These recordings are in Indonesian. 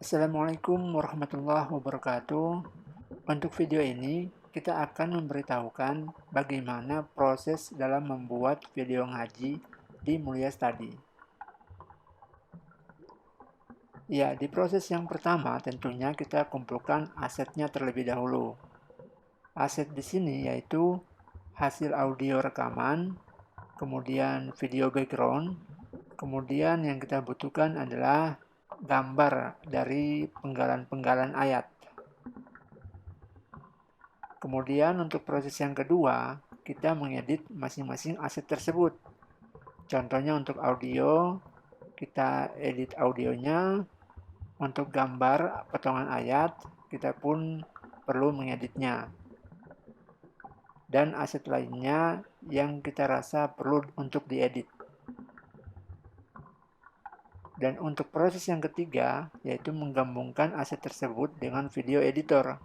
Assalamualaikum warahmatullahi wabarakatuh. Untuk video ini, kita akan memberitahukan bagaimana proses dalam membuat video ngaji di Mulia Study. Ya, di proses yang pertama tentunya kita kumpulkan asetnya terlebih dahulu. Aset di sini yaitu hasil audio rekaman, kemudian video background, kemudian yang kita butuhkan adalah gambar dari penggalan-penggalan ayat. Kemudian untuk proses yang kedua, kita mengedit masing-masing aset tersebut. Contohnya untuk audio, kita edit audionya. Untuk gambar potongan ayat, kita pun perlu mengeditnya. Dan aset lainnya yang kita rasa perlu untuk diedit. Dan untuk proses yang ketiga, yaitu menggabungkan aset tersebut dengan video editor.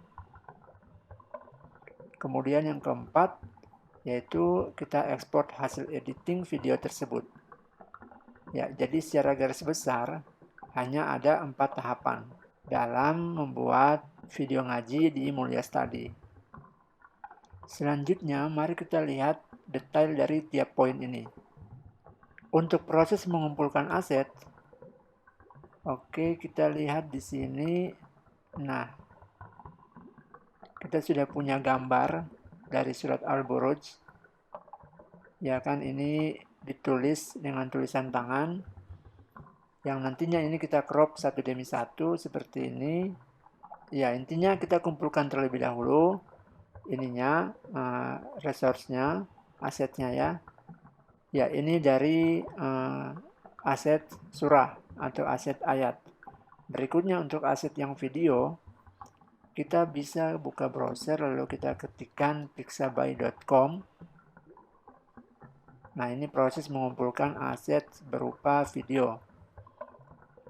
Kemudian yang keempat, yaitu kita ekspor hasil editing video tersebut. Ya, jadi secara garis besar hanya ada 4 tahapan dalam membuat video ngaji di Mulia Study. Selanjutnya, mari kita lihat detail dari tiap poin ini. Untuk proses mengumpulkan aset, oke, kita lihat di sini. Nah, kita sudah punya gambar dari surat Al-Buruj. Ya kan, ini ditulis dengan tulisan tangan. Yang nantinya ini kita crop satu demi satu seperti ini. Ya, intinya kita kumpulkan terlebih dahulu ininya, resource-nya, asetnya ya. Ya, ini dari aset surah atau aset ayat. Berikutnya untuk aset yang video, kita bisa buka browser lalu kita ketikkan pixabay.com. Nah, ini proses mengumpulkan aset berupa video.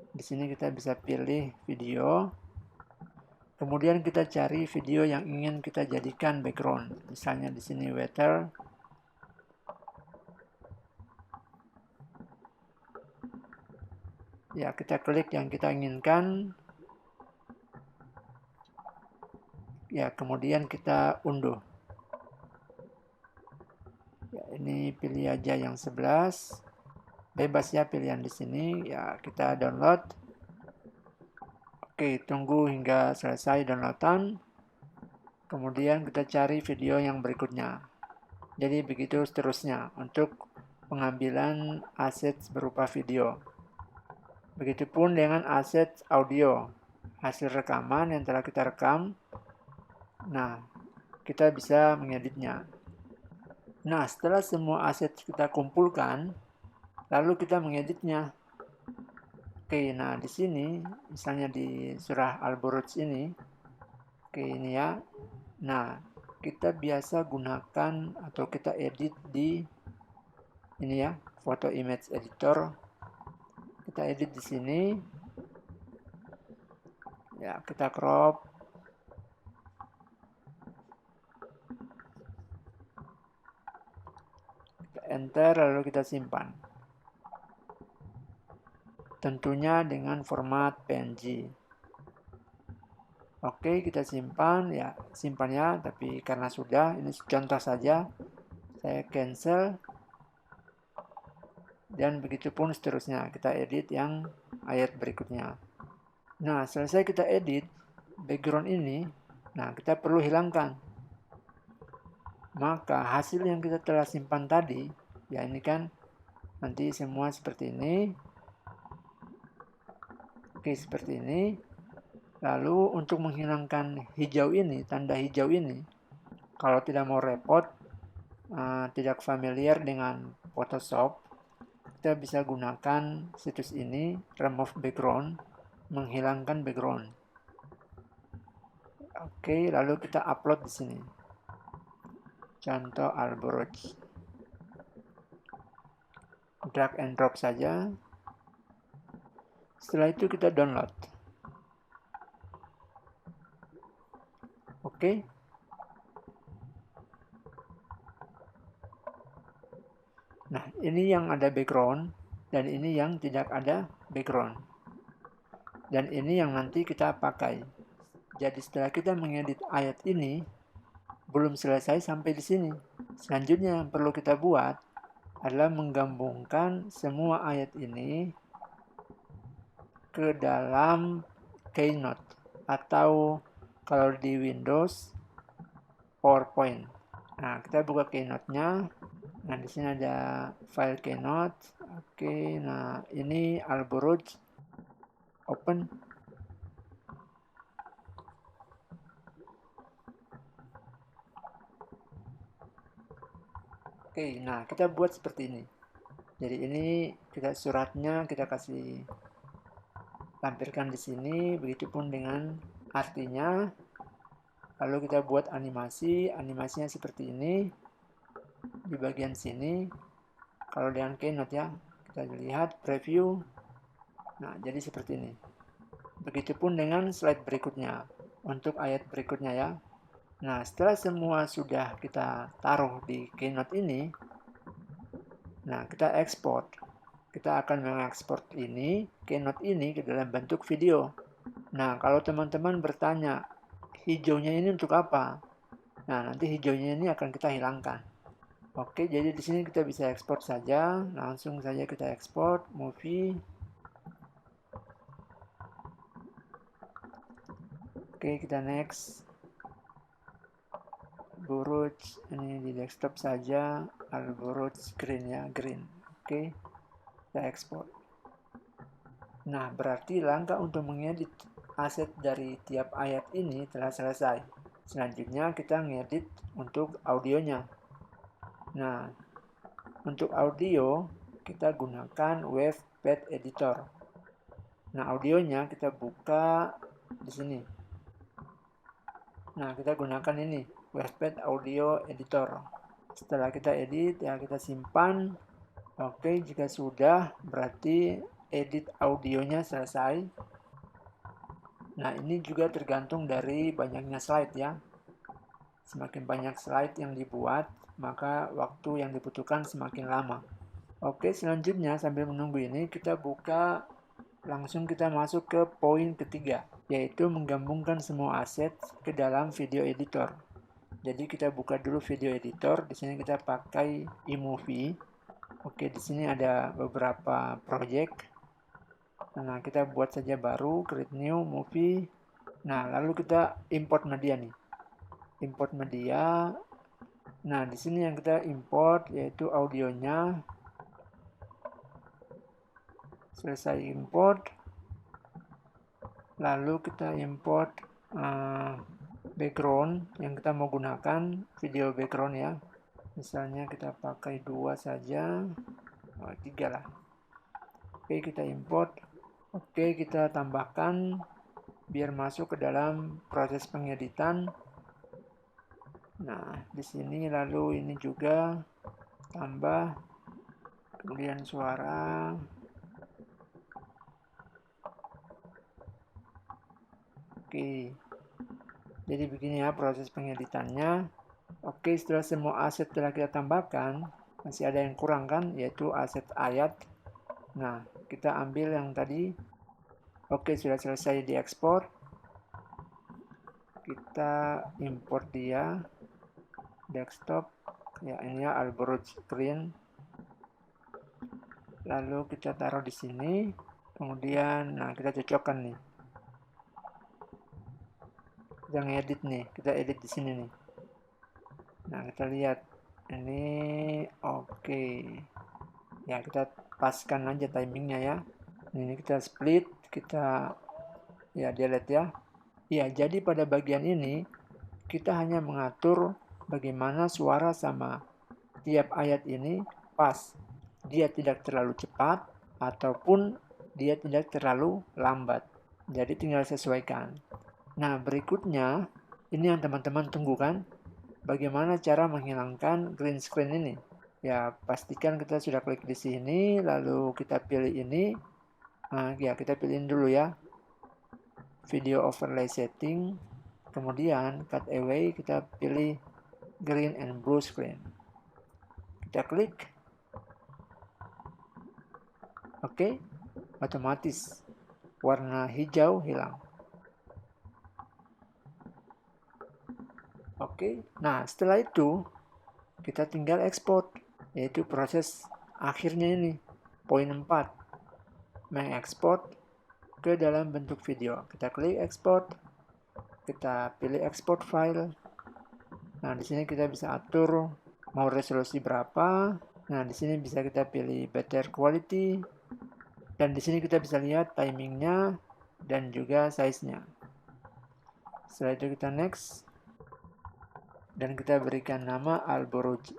Di sini kita bisa pilih video. Kemudian kita cari video yang ingin kita jadikan background. Misalnya di sini weather. Ya, kita klik yang kita inginkan. Ya, kemudian kita unduh. Ya, ini pilih aja yang 11. Bebas ya pilihan di sini. Ya, kita download. Oke, tunggu hingga selesai downloadan. Kemudian kita cari video yang berikutnya. Jadi begitu seterusnya untuk pengambilan aset berupa video. Begitupun dengan aset audio, hasil rekaman yang telah kita rekam. Nah, kita bisa mengeditnya. Nah, setelah semua aset kita kumpulkan, lalu kita mengeditnya. Oke, nah di sini, misalnya di surah Al-Buruj ini, oke ini ya. Nah, kita biasa gunakan atau kita edit di ini ya, foto image editor. Kita edit di sini. Ya, kita crop. Kita enter lalu kita simpan. Tentunya dengan format PNG. Oke, kita simpan ya, simpan ya, tapi karena sudah, ini contoh saja. Saya cancel. Dan begitu pun seterusnya, kita edit yang ayat berikutnya. Nah, selesai kita edit background ini, nah kita perlu hilangkan. Maka hasil yang kita telah simpan tadi, ya ini kan nanti semua seperti ini. Oke, seperti ini. Lalu untuk menghilangkan hijau ini, tanda hijau ini, kalau tidak mau repot, tidak familiar dengan Photoshop, kita bisa gunakan situs ini, remove background, menghilangkan background. Oke, lalu kita upload di sini. Contoh Al-Buruj. Drag and drop saja. Setelah itu kita download. Oke. Nah, ini yang ada background dan ini yang tidak ada background. Dan ini yang nanti kita pakai. Jadi setelah kita mengedit ayat ini, belum selesai sampai di sini. Selanjutnya yang perlu kita buat adalah menggabungkan semua ayat ini ke dalam Keynote atau kalau di Windows PowerPoint. Nah, kita buka Keynote-nya. Nah, di sini ada file Keynote. Oke, nah ini Alboroj. Open. Oke, nah kita buat seperti ini. Jadi ini kita suratnya kita kasih tampilkan di sini, begitupun dengan artinya. Lalu kita buat animasinya seperti ini. Di bagian sini, kalau dengan Keynote ya, kita lihat preview. Nah, jadi seperti ini. Begitupun dengan slide berikutnya, untuk ayat berikutnya ya. Nah, setelah semua sudah kita taruh di Keynote ini, nah kita ekspor. Kita akan mengekspor ini, Keynote ini ke dalam bentuk video. Nah, kalau teman-teman bertanya, hijaunya ini untuk apa? Nah, nanti hijaunya ini akan kita hilangkan. Oke, jadi di sini kita bisa ekspor saja. Langsung saja kita ekspor movie. Oke, kita next. Buruj, ini di desktop saja. Alburuj screen ya, green. Oke, kita ekspor. Nah, berarti langkah untuk mengedit aset dari tiap ayat ini telah selesai. Selanjutnya kita ngedit untuk audionya. Nah, untuk audio kita gunakan Wavepad Editor. Nah, audionya kita buka di sini. Nah, kita gunakan ini Wavepad Audio Editor. Setelah kita edit, ya kita simpan. Oke, jika sudah berarti edit audionya selesai. Nah, ini juga tergantung dari banyaknya slide ya. Semakin banyak slide yang dibuat, maka waktu yang dibutuhkan semakin lama. Oke, selanjutnya sambil menunggu ini kita buka, langsung kita masuk ke poin ketiga, yaitu menggabungkan semua aset ke dalam video editor. Jadi kita buka dulu video editor. Di sini kita pakai iMovie. Oke, di sini ada beberapa project. Nah, kita buat saja baru, create new movie. Nah, lalu kita import media nih. Import media. Nah, di sini yang kita import yaitu audionya. Selesai import. Lalu kita import background yang kita mau gunakan, video background ya. Misalnya kita pakai 2 saja, 3 lah. Oke, kita import. Oke, kita tambahkan biar masuk ke dalam proses pengeditan. Nah, di sini lalu ini juga tambah, kemudian suara. Oke, jadi begini ya proses pengeditannya. Oke, setelah semua aset telah kita tambahkan, masih ada yang kurang kan, yaitu aset ayat. Nah, kita ambil yang tadi. Oke, sudah selesai diekspor. Kita import dia, desktop. Ya, ini ya Alboroj screen. Lalu kita taruh di sini. Kemudian, nah kita cocokkan nih. Kita ngedit nih, kita edit di sini nih. Nah, kita lihat ini oke. Ya, kita paskan aja timingnya ya. Ini kita split, kita ya delete ya. Ya, jadi pada bagian ini kita hanya mengatur bagaimana suara sama tiap ayat ini pas. Dia tidak terlalu cepat ataupun dia tidak terlalu lambat. Jadi tinggal sesuaikan. Nah, berikutnya ini yang teman-teman tunggu kan? Bagaimana cara menghilangkan green screen ini? Ya, pastikan kita sudah klik di sini, lalu kita pilih ini. Nah, ya kita pilihin dulu ya. Video overlay setting. Kemudian cut away, kita pilih green and blue screen. Kita klik. Oke, otomatis warna hijau hilang. Oke, nah setelah itu kita tinggal ekspor, yaitu proses akhirnya ini, poin 4, mengekspor ke dalam bentuk video. Kita klik ekspor, kita pilih export file. Nah, di sini kita bisa atur mau resolusi berapa. Nah, di sini bisa kita pilih better quality. Dan di sini kita bisa lihat timingnya dan juga size-nya. Setelah itu kita next. Dan kita berikan nama Alborouge.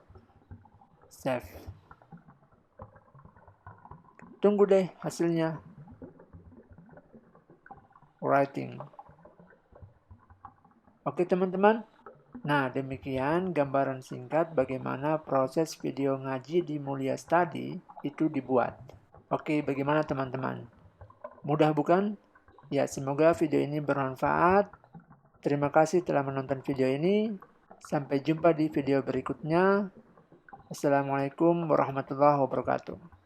Save. Tunggu deh hasilnya. Writing. Oke teman-teman. Nah, demikian gambaran singkat bagaimana proses video ngaji di Mulia Study itu dibuat. Oke, bagaimana teman-teman? Mudah bukan? Ya, semoga video ini bermanfaat. Terima kasih telah menonton video ini. Sampai jumpa di video berikutnya. Assalamualaikum warahmatullahi wabarakatuh.